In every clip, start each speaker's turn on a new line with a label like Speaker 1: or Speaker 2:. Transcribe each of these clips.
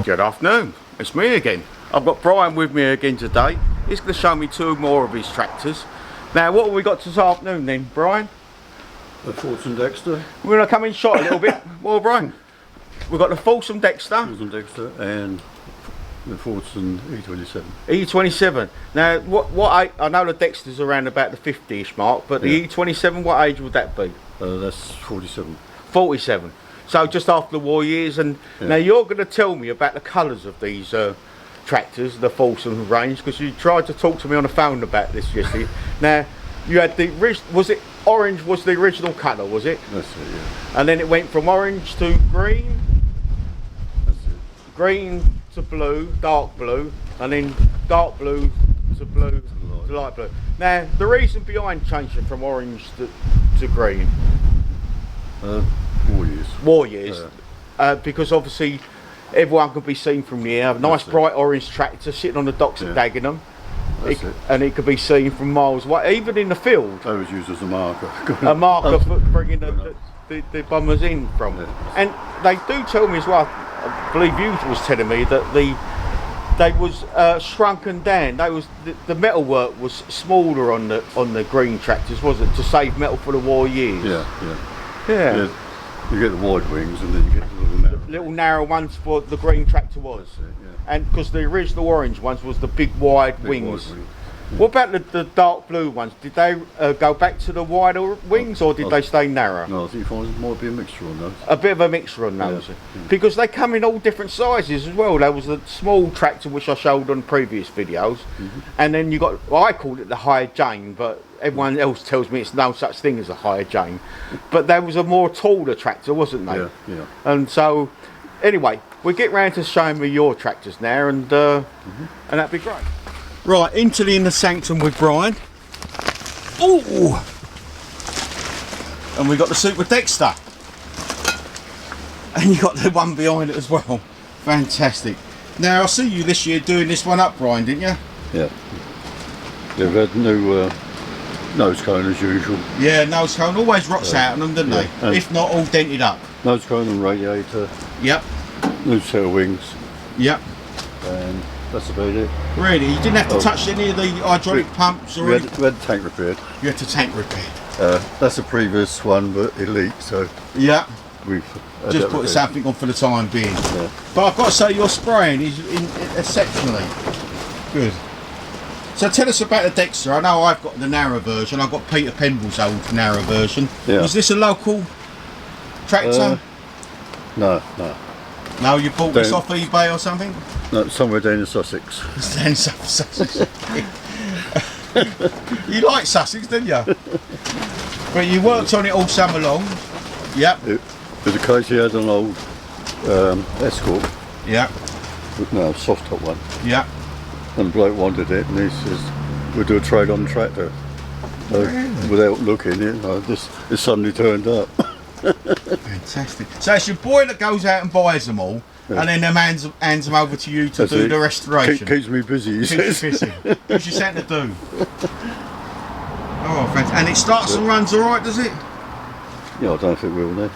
Speaker 1: Good afternoon, it's me again. I've got Brian with me again today. He's going to show me two more of his tractors. Now what have we got this afternoon then, Brian?
Speaker 2: The Fordson Dexter.
Speaker 1: We're going to come in shot a little bit. Well, Brian, we've got the Fordson Dexter.
Speaker 2: Fordson Dexter and the Fordson E27.
Speaker 1: E27. Now what I know the Dexter's around about the 50ish mark, but the E27, what age would that be?
Speaker 2: That's 47.
Speaker 1: 47. So just after the war years. And now you're going to tell me about the colours of these tractors, the Fordson range, because you tried to talk to me on the phone about this yesterday. Now you had the, was it orange was the original colour, was it?
Speaker 2: That's it, yeah.
Speaker 1: And then it went from orange to green.
Speaker 2: That's it.
Speaker 1: Green to blue, dark blue, and then dark blue to blue to light blue. Now the reason behind changing from orange to green?
Speaker 2: War years.
Speaker 1: War years. Because obviously everyone could be seen from here. A nice bright orange tractor sitting on the docks at Dagenham. And it could be seen from miles away, even in the field.
Speaker 2: They was used as a marker.
Speaker 1: A marker for bringing the bombers in from. Yeah. And they do tell me as well, I believe you was telling me that they was shrunken down. They was the metal work was smaller on the green tractors, was it, to save metal for the war years? Yeah.
Speaker 2: You get the wide wings and then you get the
Speaker 1: little narrow ones for the green tractor was.
Speaker 2: That's it, yeah.
Speaker 1: And because the original orange ones was the big wide wings. What about the dark blue ones? Did they go back to the wider wings, or did they stay narrow?
Speaker 2: No, I think there might be a mixture on those.
Speaker 1: A bit of a mixture on those. Because they come in all different sizes as well. There was the small tractor which I showed on previous videos, and then you got, well, I called it the higher Jane, but everyone else tells me it's no such thing as a higher Jane. But there was a more taller tractor, wasn't there?
Speaker 2: Yeah.
Speaker 1: And so, anyway, we'll get round to showing me your tractors now, and that'd be great. Right, into the inner sanctum with Brian. Ooh! And we got the Super Dexter. And you got the one behind it as well. Fantastic. Now I see you this year doing this one up, Brian, didn't you?
Speaker 2: Yeah. They've had new nose cone as usual. Yeah,
Speaker 1: nose cone always rots out on them, doesn't they? And if not, all dented up.
Speaker 2: Nose cone and radiator.
Speaker 1: Yep.
Speaker 2: New tail wings.
Speaker 1: Yep.
Speaker 2: And that's about it.
Speaker 1: Really? You didn't have to touch any of the hydraulic pumps or
Speaker 2: we had the tank repaired.
Speaker 1: You had the tank repaired?
Speaker 2: That's a previous one, but it leaked, so...
Speaker 1: Yeah.
Speaker 2: We've
Speaker 1: just put something on for the time being. Yeah. But I've got to say, your spraying is exceptionally good. So tell us about the Dexter. I know I've got the narrow version. I've got Peter Pendle's old narrow version. Yeah. Was this a local tractor? No. No, you bought this off eBay or something?
Speaker 2: No, somewhere down in Sussex.
Speaker 1: Down in Sussex. You like Sussex, didn't you? But you worked on it all summer long. Yep.
Speaker 2: It was a case he had an old Escort.
Speaker 1: Yeah.
Speaker 2: No, soft top one.
Speaker 1: Yeah.
Speaker 2: And the bloke wanted it, and he says, we'll do a trade on the tractor. So, without looking, this suddenly turned up.
Speaker 1: Fantastic. So it's your boy that goes out and buys them all, and then hands them over to you to do the restoration.
Speaker 2: Keeps me busy, he says.
Speaker 1: Keeps you busy. Gives you something to do. Oh, fantastic. And it starts and runs alright, does it?
Speaker 2: Yeah, I don't know if it will now.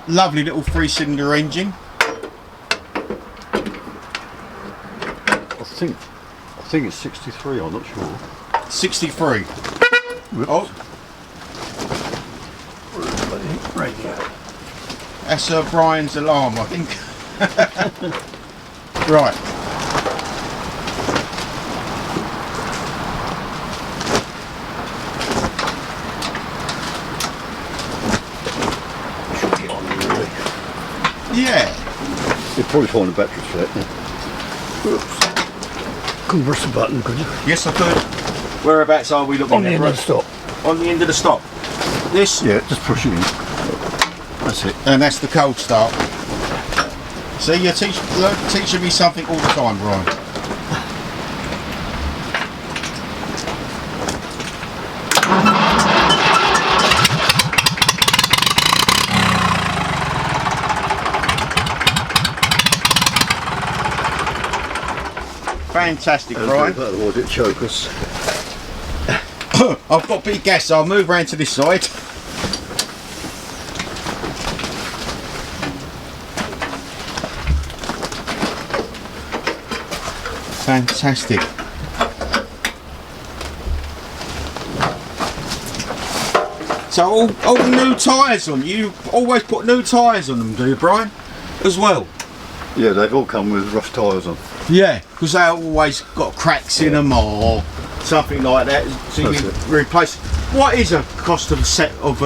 Speaker 1: Lovely little 3-cylinder engine.
Speaker 2: I think it's 63, I'm not sure.
Speaker 1: 63. Whoops. Oh.
Speaker 2: Radio.
Speaker 1: That's Brian's alarm, I think. Right.
Speaker 2: Should get on really.
Speaker 1: Yeah.
Speaker 2: You'll probably find the battery set now. Oops. Can you press the button, could you?
Speaker 1: Yes, I could. Whereabouts are we looking at?
Speaker 2: On the end of the stop.
Speaker 1: On the end of the stop. This?
Speaker 2: Yeah, just push it in. That's it.
Speaker 1: And that's the cold start. See, you're teaching me something all the time, Brian. Fantastic, Brian.
Speaker 2: Otherwise it'd choke us.
Speaker 1: I've got big gas, so I'll move round to this side. Fantastic. So all the new tyres on, you always put new tyres on them, do you, Brian? As well?
Speaker 2: Yeah, they've all come with rough tyres on.
Speaker 1: Yeah, because they always got cracks in them or something like that. So you can replace. What is a cost of a set of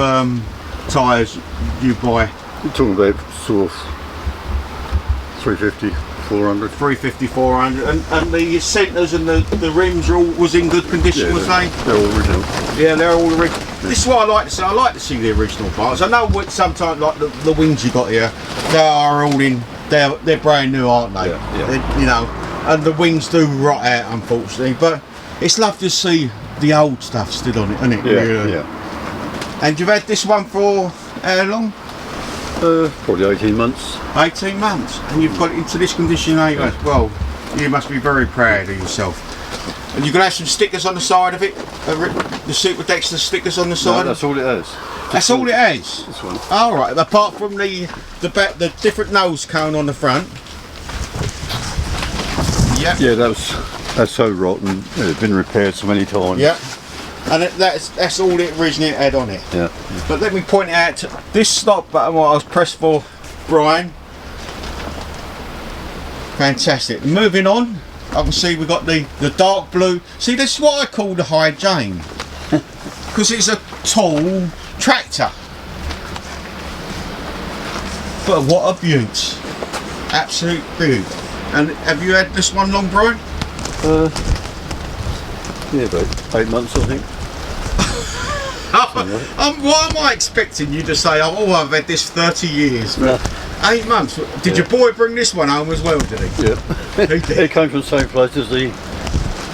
Speaker 1: tyres you buy?
Speaker 2: You're talking about sort of 350, 400.
Speaker 1: 350, 400, and the centres and the rims are all was in good condition,
Speaker 2: Yeah,
Speaker 1: was they?
Speaker 2: they're all original.
Speaker 1: Yeah, they're all original. This is what I like to see. I like to see the original parts. I know sometimes like the wings you got here, they are all in. They're brand new, aren't they?
Speaker 2: Yeah.
Speaker 1: You know, and the wings do rot out, unfortunately. But it's lovely to see the old stuff still on it, isn't it?
Speaker 2: Yeah,
Speaker 1: really?
Speaker 2: yeah.
Speaker 1: And you've had this one for how long?
Speaker 2: Probably 18 months.
Speaker 1: 18 months, and you've got it into this condition, eh?
Speaker 2: Yeah.
Speaker 1: Well, you must be very proud of yourself. And you're going to have some stickers on the side of it? The Super Dexter stickers on the side?
Speaker 2: No, that's all it has.
Speaker 1: That's all it has?
Speaker 2: This one.
Speaker 1: All right, apart from the different nose cone on the front. Yeah.
Speaker 2: Yeah, that's so rotten. It's been repaired so many times.
Speaker 1: Yeah. And that's all it originally had on it.
Speaker 2: Yeah.
Speaker 1: But let me point out this stop button what I was pressed for, Brian. Fantastic. Moving on, I can see we've got the dark blue. See, this is what I call the High Jane. Because it's a tall tractor. But what a beaut. Absolute beaut. And have you had this one long, Brian?
Speaker 2: Yeah, about 8 months, I think.
Speaker 1: What am I expecting you to say? Oh, I've had this 30 years.
Speaker 2: No.
Speaker 1: 8 months. Did your boy bring this one home as well, did he?
Speaker 2: Yeah.
Speaker 1: He did.
Speaker 2: It came from the same place as the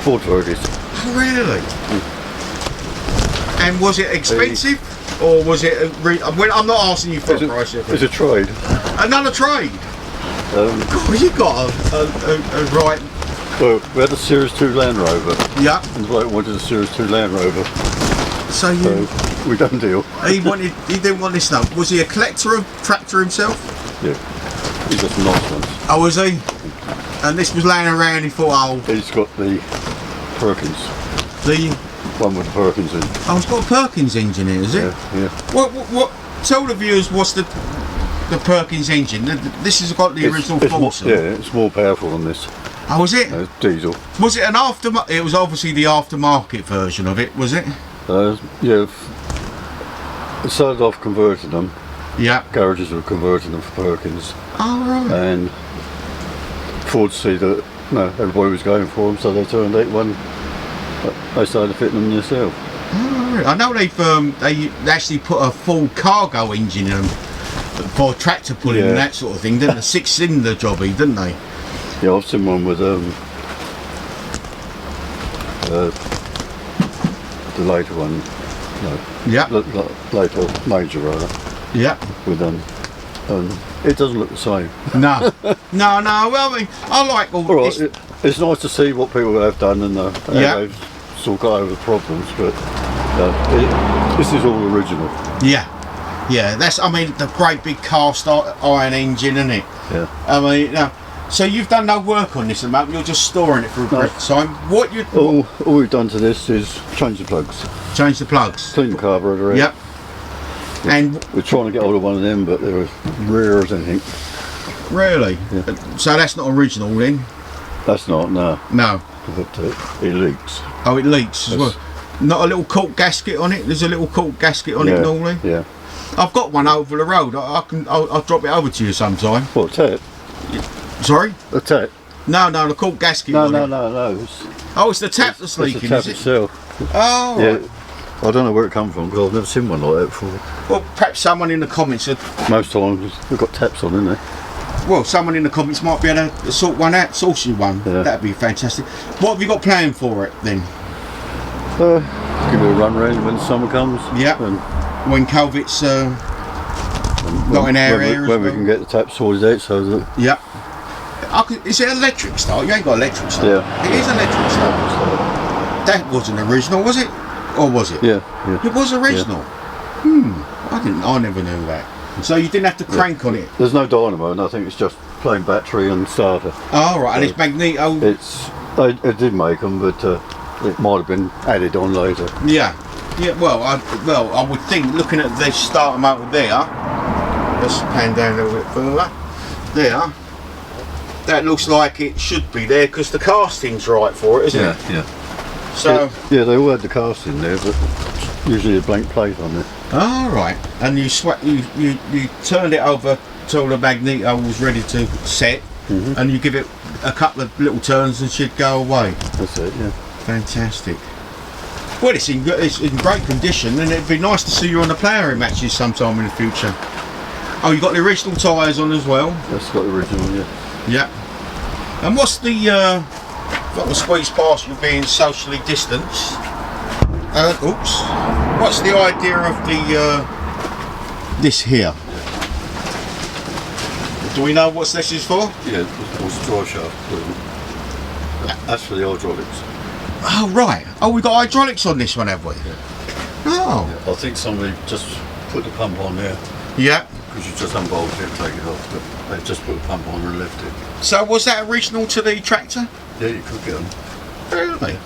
Speaker 2: Ford Fergus.
Speaker 1: Oh, really? And was it expensive? Or was it I'm not asking you for a price yet.
Speaker 2: It's a trade.
Speaker 1: Another trade? God, you got a right...
Speaker 2: Well, we had a Series 2 Land Rover.
Speaker 1: Yeah.
Speaker 2: And the bloke wanted a Series 2 Land Rover.
Speaker 1: So
Speaker 2: we done deal.
Speaker 1: He didn't want this stuff. Was he a collector of tractor himself?
Speaker 2: Yeah. He's got some nice ones.
Speaker 1: Oh, was he? And this was laying around, he thought, oh...
Speaker 2: He's got the Perkins.
Speaker 1: The...
Speaker 2: One with the Perkins in.
Speaker 1: Oh, it's got a Perkins Engineer, is it?
Speaker 2: Yeah.
Speaker 1: What? Tell the viewers what's the Perkins engine. This has got the original Fordson.
Speaker 2: Yeah, it's more powerful than this.
Speaker 1: Oh, was it?
Speaker 2: Diesel.
Speaker 1: Was it an aftermarket? It was obviously the aftermarket version of it, was it?
Speaker 2: Yeah. It started off converting them.
Speaker 1: Yeah.
Speaker 2: Garages were converting them for Perkins.
Speaker 1: Oh, right.
Speaker 2: And Ford see that everybody was going for them, so they turned 8-1. They started fitting them themselves.
Speaker 1: Oh, right. I know they actually put a full cargo engine in them for tractor pulling and that sort of thing, didn't they? 6-cylinder jobby, didn't they?
Speaker 2: Yeah, I've seen one with the later one. No.
Speaker 1: Yeah.
Speaker 2: Later major rather.
Speaker 1: Yeah.
Speaker 2: With it doesn't look the same.
Speaker 1: No. No. Well, I mean, I like all.
Speaker 2: Right, it's nice to see what people have done and they've sort of got over the problems, but this is all original.
Speaker 1: Yeah. That's. I mean, the great big cast iron engine, isn't it?
Speaker 2: Yeah.
Speaker 1: I mean, so you've done no work on this at the moment. You're just storing it for a brief time.
Speaker 2: All we've done to this is change the plugs.
Speaker 1: Change the plugs.
Speaker 2: Clean the carburetor out.
Speaker 1: Yep. And
Speaker 2: we're trying to get hold of one of them, but they're as rare as anything.
Speaker 1: Really?
Speaker 2: Yeah.
Speaker 1: So that's not original then?
Speaker 2: That's not, no.
Speaker 1: No.
Speaker 2: But it leaks.
Speaker 1: Oh, it leaks as well. Not a little cork gasket on it? There's a little cork gasket on it normally?
Speaker 2: Yeah.
Speaker 1: I've got one over the road. I'll drop it over to you sometime.
Speaker 2: What, tap?
Speaker 1: Sorry?
Speaker 2: The tap?
Speaker 1: No, the cork gasket
Speaker 2: No.
Speaker 1: It's the tap that's leaking,
Speaker 2: it's the tap
Speaker 1: is it?
Speaker 2: itself.
Speaker 1: Oh,
Speaker 2: yeah.
Speaker 1: right.
Speaker 2: I don't know where it comes from because I've never seen one like that before.
Speaker 1: Well, perhaps someone in the comments...
Speaker 2: Most times we've got taps on, isn't they?
Speaker 1: Well, someone in the comments might be able to sort one out, source you one.
Speaker 2: Yeah.
Speaker 1: That'd be fantastic. What have you got planned for it then?
Speaker 2: Give it a run round when summer comes.
Speaker 1: Yeah. When COVID's not in our area.
Speaker 2: When we can get the tap sorted out, so that.
Speaker 1: Yeah. Is it electric start? You ain't got electric start.
Speaker 2: Yeah.
Speaker 1: It is electric start. That wasn't original, was it? Or was it?
Speaker 2: Yeah.
Speaker 1: It was original. Yeah. I never knew that. So you didn't have to crank on it.
Speaker 2: There's no dynamo, and I think it's just plain battery and starter.
Speaker 1: Oh, right, and it's magneto.
Speaker 2: It's I did make them, but it might have been added on later.
Speaker 1: Yeah. Yeah, well, I would think, looking at this starter motor there, let's pan down a little bit further, there, that looks like it should be there because the casting's right for it, isn't it?
Speaker 2: Yeah.
Speaker 1: So
Speaker 2: yeah, they all had the casting there, but usually a blank plate on it.
Speaker 1: all right, and you turned it over till the magneto was ready to set, and you give it a couple of little turns and she'd go away.
Speaker 2: That's it, yeah.
Speaker 1: Fantastic. Well, it's in great condition, and it'd be nice to see you on the ploughing matches sometime in the future. Oh, you got the original tyres on as well?
Speaker 2: That's got the original, yeah.
Speaker 1: Yeah. And what's the got the squeeze past you being socially distanced? Oops. What's the idea of the this here? Do we know what this is for?
Speaker 2: Yeah, it's drive shaft. That's for the hydraulics.
Speaker 1: Oh right. Oh, we got hydraulics on this one, have we?
Speaker 2: Yeah.
Speaker 1: Oh.
Speaker 2: Yeah, I think somebody just put the pump on there.
Speaker 1: Yeah.
Speaker 2: Because you just unbolt it and take it off, but they just put a pump on and left it.
Speaker 1: So was that original to the tractor?
Speaker 2: Yeah, you could get them.
Speaker 1: Really?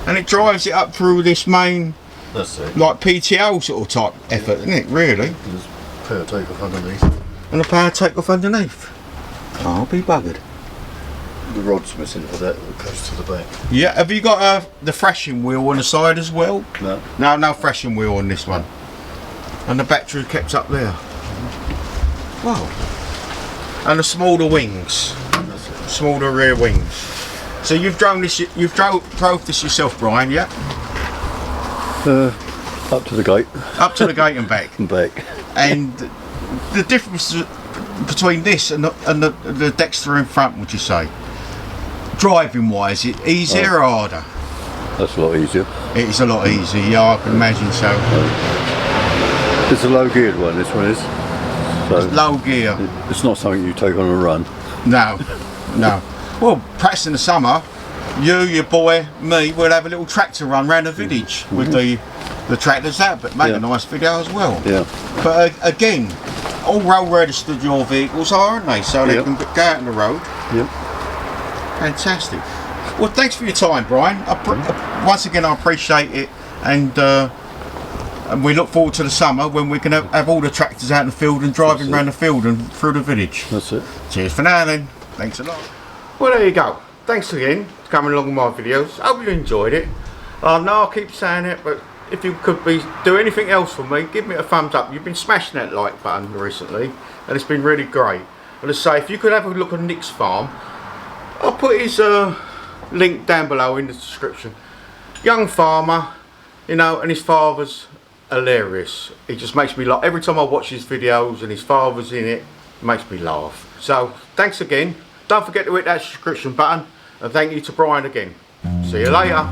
Speaker 1: And it drives it up through this main,
Speaker 2: That's it.
Speaker 1: like PTO sort of type effort, isn't it? Really?
Speaker 2: There's a power take off underneath.
Speaker 1: And a power take off underneath. Oh, I'll be buggered.
Speaker 2: The rod's missing for that goes to the back.
Speaker 1: Yeah, have you got the thrashing wheel on the side as well?
Speaker 2: No.
Speaker 1: No thrashing wheel on this one. And the battery kept up there. Wow. And the smaller wings.
Speaker 2: That's it.
Speaker 1: Smaller rear wings. So you've drove this yourself, Brian, yeah?
Speaker 2: Up to the gate.
Speaker 1: Up to the gate and back.
Speaker 2: And back.
Speaker 1: And the difference between this and the Dexter in front, would you say? Driving wise, it easier or harder?
Speaker 2: That's a lot easier.
Speaker 1: It is a lot easier, yeah, I can imagine so.
Speaker 2: It's a low geared one, this one is. So
Speaker 1: It's low gear.
Speaker 2: it's not something you take on a run.
Speaker 1: No, no. Well, perhaps in the summer, you, your boy, me, we'll have a little tractor run around the village with the tractors out, but make a nice video as well.
Speaker 2: Yeah.
Speaker 1: But again, all road registered your vehicles are, aren't they? So they can go out on the road.
Speaker 2: Yep.
Speaker 1: Fantastic. Well, thanks for your time, Brian. Once again, I appreciate it, and we look forward to the summer when we can have all the tractors out in the field and driving around the field and through the village.
Speaker 2: That's it.
Speaker 1: Cheers for now then. Thanks a lot. Well, there you go. Thanks again for coming along with my videos. Hope you enjoyed it. I know I keep saying it, but if you could do anything else for me, give me a thumbs up. You've been smashing that like button recently, and it's been really great. And as I say, if you could have a look at Nick's farm, I'll put his link down below in the description. Young farmer, you know, and his father's hilarious. He just makes me laugh. Every time I watch his videos and his father's in it, it makes me laugh. So, thanks again. Don't forget to hit that subscription button, and thank you to Brian again. See you later.